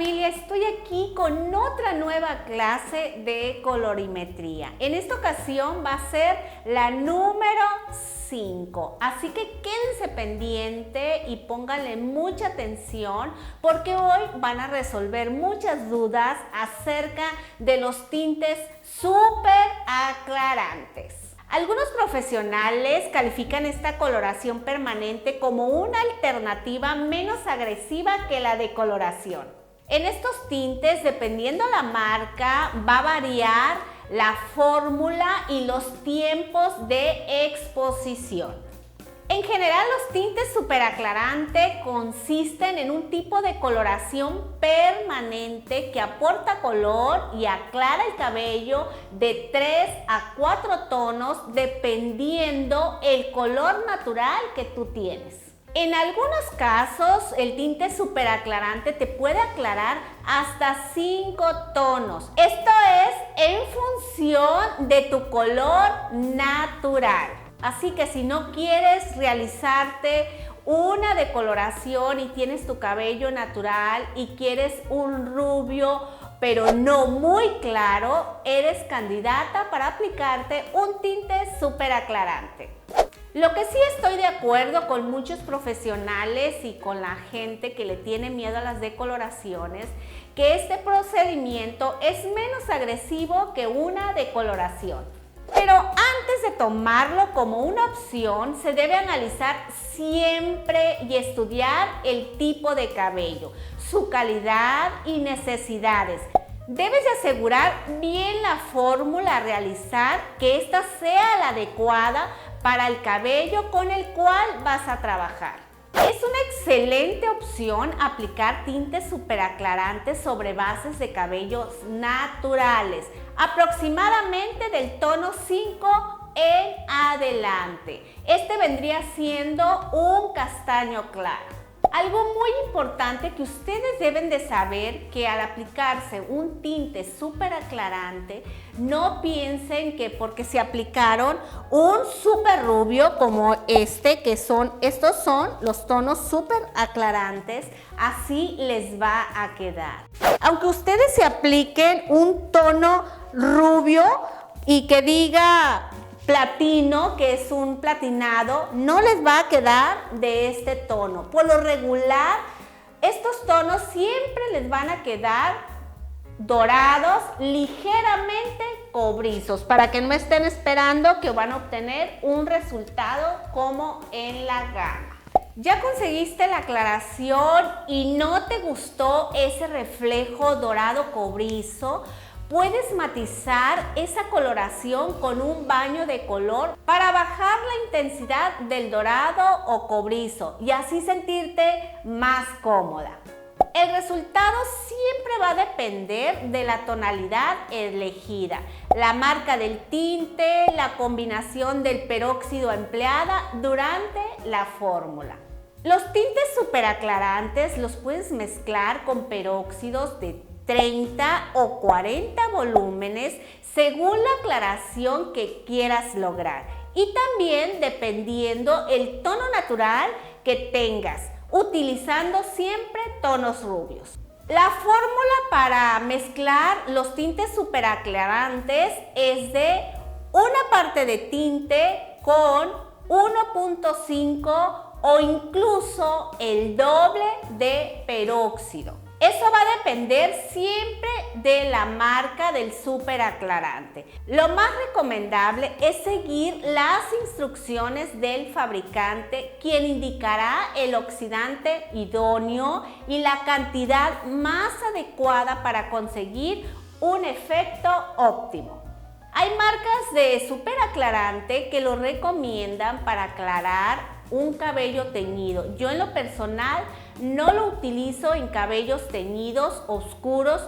familia, estoy aquí con otra nueva clase de colorimetría. En esta ocasión va a ser la número 5, así que quédense pendiente y pónganle mucha atención porque hoy van a resolver muchas dudas acerca de los tintes súper aclarantes. Algunos profesionales califican esta coloración permanente como una alternativa menos agresiva que la decoloración. En estos tintes, dependiendo la marca, va a variar la fórmula y los tiempos de exposición. En general, los tintes superaclarante consisten en un tipo de coloración permanente que aporta color y aclara el cabello de 3 a 4 tonos dependiendo el color natural que tú tienes. En algunos casos, el tinte superaclarante te puede aclarar hasta 5 tonos. Esto es en función de tu color natural. Así que si no quieres realizarte una decoloración y tienes tu cabello natural y quieres un rubio pero no muy claro, eres candidata para aplicarte un tinte súper aclarante. Lo que sí estoy de acuerdo con muchos profesionales y con la gente que le tiene miedo a las decoloraciones, que este procedimiento es menos agresivo que una decoloración. Pero antes de tomarlo como una opción, se debe analizar siempre y estudiar el tipo de cabello, su calidad y necesidades. Debes de asegurar bien la fórmula a realizar, que ésta sea la adecuada para el cabello con el cual vas a trabajar. Es una excelente opción aplicar tintes superaclarantes sobre bases de cabellos naturales, aproximadamente del tono 5 en adelante. Este vendría siendo un castaño claro. Algo muy importante que ustedes deben de saber, que al aplicarse un tinte súper aclarante, no piensen que porque se aplicaron un súper rubio como estos son los tonos súper aclarantes, así les va a quedar. Aunque ustedes se apliquen un tono rubio y que diga platino, que es un platinado, no les va a quedar de este tono. Por lo regular, estos tonos siempre les van a quedar dorados, ligeramente cobrizos, para que no estén esperando que van a obtener un resultado como en la gama. ¿Ya conseguiste la aclaración y no te gustó ese reflejo dorado cobrizo? Puedes matizar esa coloración con un baño de color para bajar la intensidad del dorado o cobrizo y así sentirte más cómoda. El resultado siempre va a depender de la tonalidad elegida, la marca del tinte, la combinación del peróxido empleada durante la fórmula. Los tintes superaclarantes los puedes mezclar con peróxidos de 30 o 40 volúmenes según la aclaración que quieras lograr y también dependiendo el tono natural que tengas, utilizando siempre tonos rubios. La fórmula para mezclar los tintes superaclarantes es de una parte de tinte con 1.5 o incluso el doble de peróxido. Eso va a depender siempre de la marca del superaclarante. Lo más recomendable es seguir las instrucciones del fabricante, quien indicará el oxidante idóneo y la cantidad más adecuada para conseguir un efecto óptimo. Hay marcas de superaclarante que lo recomiendan para aclarar un cabello teñido. Yo en lo personal no lo utilizo en cabellos teñidos oscuros,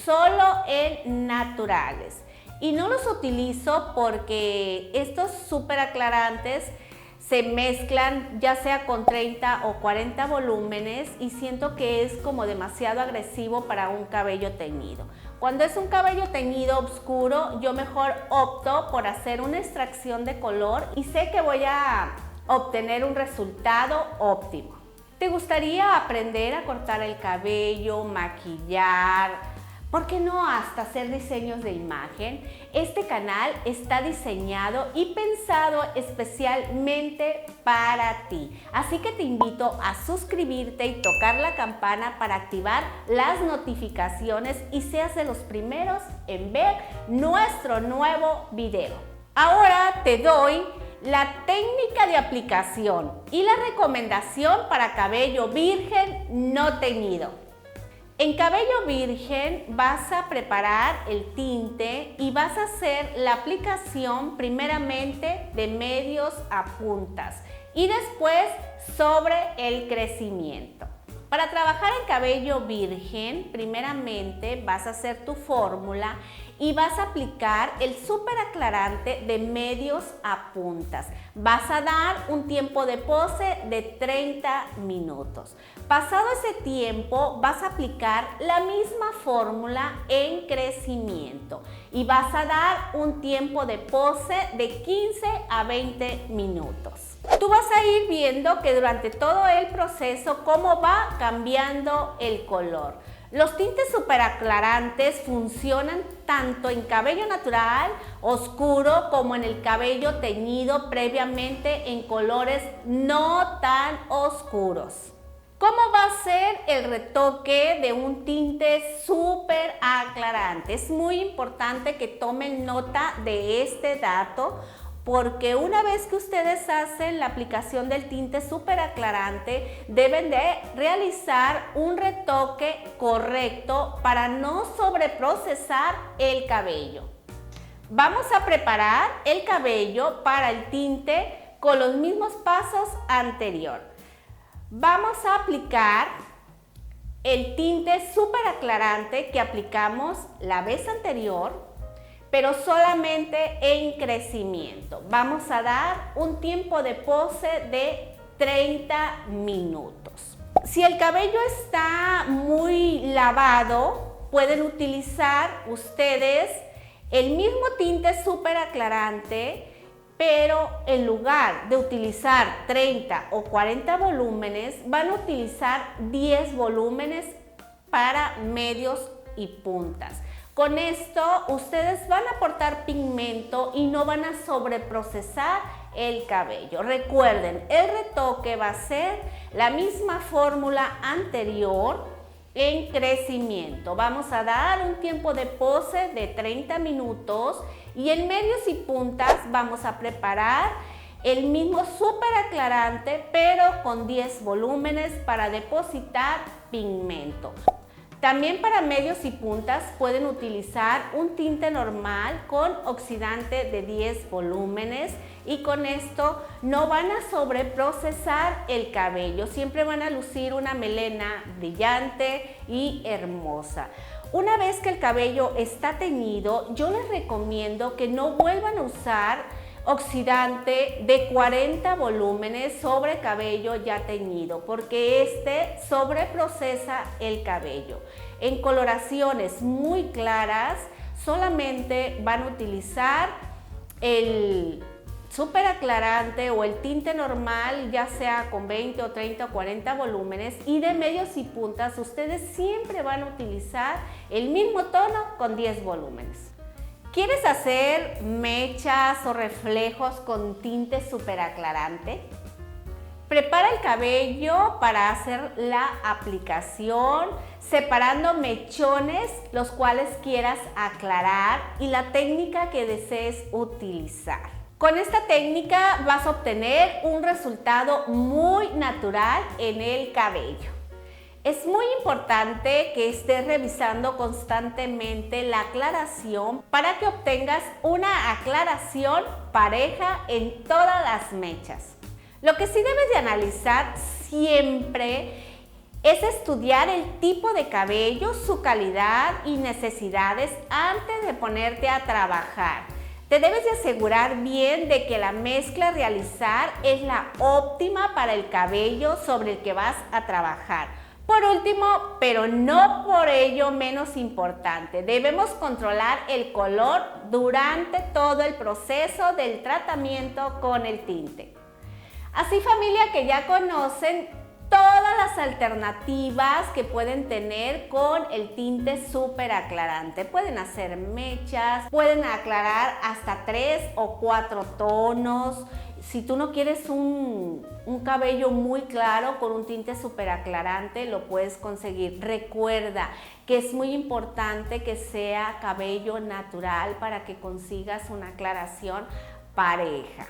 solo en naturales. Y no los utilizo porque estos superaclarantes se mezclan ya sea con 30 o 40 volúmenes y siento que es como demasiado agresivo para un cabello teñido. Cuando es un cabello teñido oscuro, yo mejor opto por hacer una extracción de color y sé que voy a obtener un resultado óptimo. ¿Te gustaría aprender a cortar el cabello, maquillar? ¿Por qué no hasta hacer diseños de imagen? Este canal está diseñado y pensado especialmente para ti. Así que te invito a suscribirte y tocar la campana para activar las notificaciones y seas de los primeros en ver nuestro nuevo video. Ahora te doy la técnica de aplicación y la recomendación para cabello virgen no teñido. En cabello virgen vas a preparar el tinte y vas a hacer la aplicación primeramente de medios a puntas y después sobre el crecimiento. Para trabajar en cabello virgen, primeramente vas a hacer tu fórmula y vas a aplicar el súper aclarante de medios a puntas. Vas a dar un tiempo de pose de 30 minutos. Pasado ese tiempo, vas a aplicar la misma fórmula en crecimiento y vas a dar un tiempo de pose de 15 a 20 minutos. Tú vas a ir viendo que durante todo el proceso cómo va cambiando el color. Los tintes superaclarantes funcionan tanto en cabello natural, oscuro, como en el cabello teñido previamente en colores no tan oscuros. ¿Cómo va a ser el retoque de un tinte superaclarante? Es muy importante que tomen nota de este dato, porque una vez que ustedes hacen la aplicación del tinte superaclarante, deben de realizar un retoque correcto para no sobreprocesar el cabello. Vamos a preparar el cabello para el tinte con los mismos pasos anteriores. Vamos a aplicar el tinte superaclarante que aplicamos la vez anterior, pero solamente en crecimiento. Vamos a dar un tiempo de pose de 30 minutos. Si el cabello está muy lavado, pueden utilizar ustedes el mismo tinte superaclarante, pero en lugar de utilizar 30 o 40 volúmenes, van a utilizar 10 volúmenes para medios y puntas. Con esto ustedes van a aportar pigmento y no van a sobreprocesar el cabello. Recuerden, el retoque va a ser la misma fórmula anterior en crecimiento. Vamos a dar un tiempo de pose de 30 minutos y en medios y puntas vamos a preparar el mismo superaclarante, pero con 10 volúmenes para depositar pigmento. También para medios y puntas pueden utilizar un tinte normal con oxidante de 10 volúmenes y con esto no van a sobreprocesar el cabello. Siempre van a lucir una melena brillante y hermosa. Una vez que el cabello está teñido, yo les recomiendo que no vuelvan a usar oxidante de 40 volúmenes sobre cabello ya teñido, porque este sobreprocesa el cabello. En coloraciones muy claras solamente van a utilizar el superaclarante o el tinte normal, ya sea con 20 o 30 o 40 volúmenes, y de medios y puntas ustedes siempre van a utilizar el mismo tono con 10 volúmenes. ¿Quieres hacer mechas o reflejos con tinte superaclarante? Prepara el cabello para hacer la aplicación, separando mechones los cuales quieras aclarar y la técnica que desees utilizar. Con esta técnica vas a obtener un resultado muy natural en el cabello. Es muy importante que estés revisando constantemente la aclaración para que obtengas una aclaración pareja en todas las mechas. Lo que sí debes de analizar siempre es estudiar el tipo de cabello, su calidad y necesidades antes de ponerte a trabajar. Te debes de asegurar bien de que la mezcla a realizar es la óptima para el cabello sobre el que vas a trabajar. Por último, pero no por ello menos importante, debemos controlar el color durante todo el proceso del tratamiento con el tinte. Así, familia, que ya conocen todas las alternativas que pueden tener con el tinte súper aclarante. Pueden hacer mechas, pueden aclarar hasta 3 o 4 tonos. Si tú no quieres un cabello muy claro con un tinte súper aclarante, lo puedes conseguir. Recuerda que es muy importante que sea cabello natural para que consigas una aclaración pareja.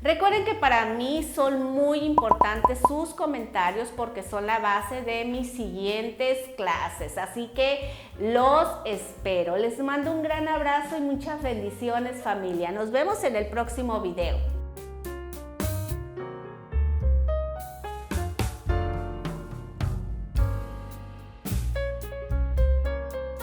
Recuerden que para mí son muy importantes sus comentarios porque son la base de mis siguientes clases, así que los espero. Les mando un gran abrazo y muchas bendiciones, familia. Nos vemos en el próximo video.